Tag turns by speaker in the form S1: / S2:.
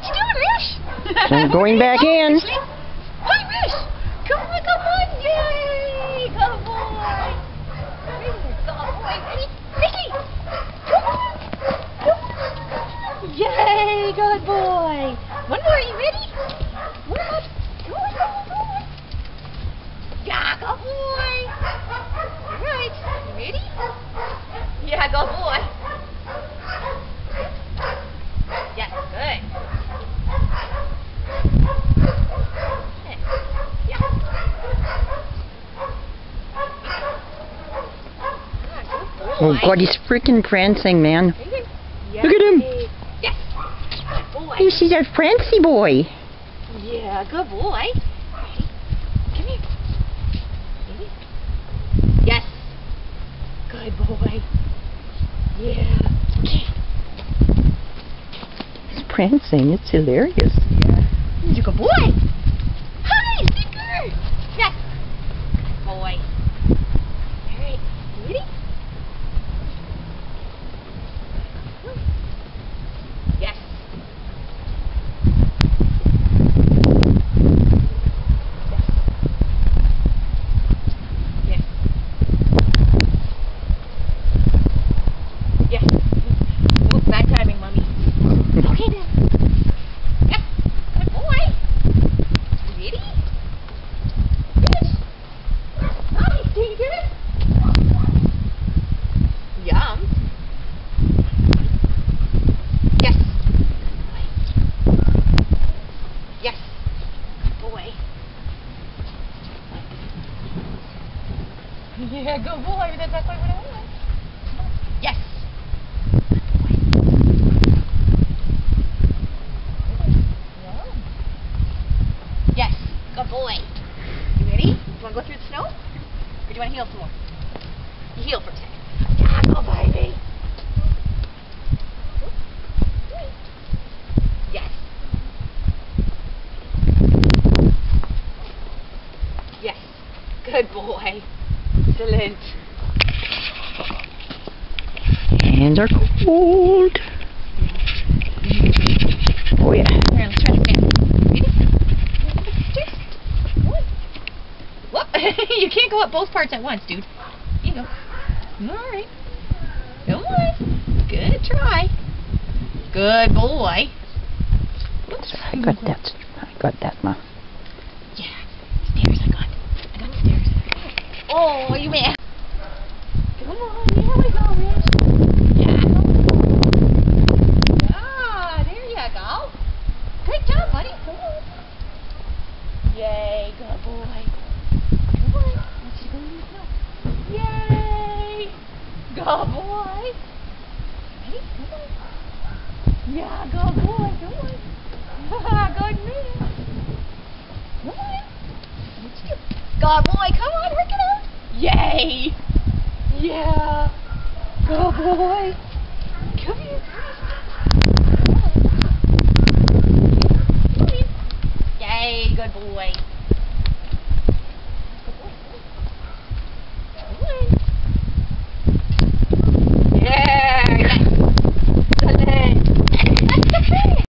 S1: What you doing, Rish?
S2: I'm going back in.
S1: Hi, Rish. Come on. Yay. Good boy. Good boy. Ready? Ricky. Come on. Yay. Good boy. One more. Are you ready? One more. Come on. Yeah, good boy. All right. You ready? Yeah, good boy. Yes, good.
S2: Oh God, he's freaking prancing, man.
S1: Yay.
S2: Look at him.
S1: Yes. Good boy.
S2: You see that prancy boy?
S1: Yeah, good boy. Ready? Come here. Ready? Yes. Good boy. Yeah.
S2: He's prancing. It's hilarious.
S1: Yeah. He's a good boy. Hi, Sticker. Yes. Good boy. All right. You ready? Yes. Yes. Yes. Oh, bad timing, Mommy. Okay then. Yes. Good boy. You ready? Yes. Hi, Sticker. Yum. Yes. Yes. Good boy. Yeah, good boy. That's not quite what I want. Yes. Yes. Good boy. You ready? You want to go through the snow? Or do you want to heal some more? You heal for a second. Yeah, go baby. Yes. Yes. Good boy. Excellent.
S2: Hands are cold. Oh yeah.
S1: Here, let's try the stairs. Ready? Stairs. One. Whoop. You can't go up both parts at once, dude. Here you go. Alright. Come on. Good try. Good boy. Whoops.
S2: I got that, Ma.
S1: Yeah. Stairs, I got the stairs. Oh, you mad. Come on, here we go, Rich. Yeah. Ah, there you go. Good job, buddy. Come on. Yay, good boy. Come on. Let's go in the snow. Yay. Good boy. Ready? Come on. Yeah, good boy. Come on. Good man. Come on. Let's do. Good boy. Come on, work it out. Yay. Yeah. Good boy. Come here. Come here. Yay, good boy.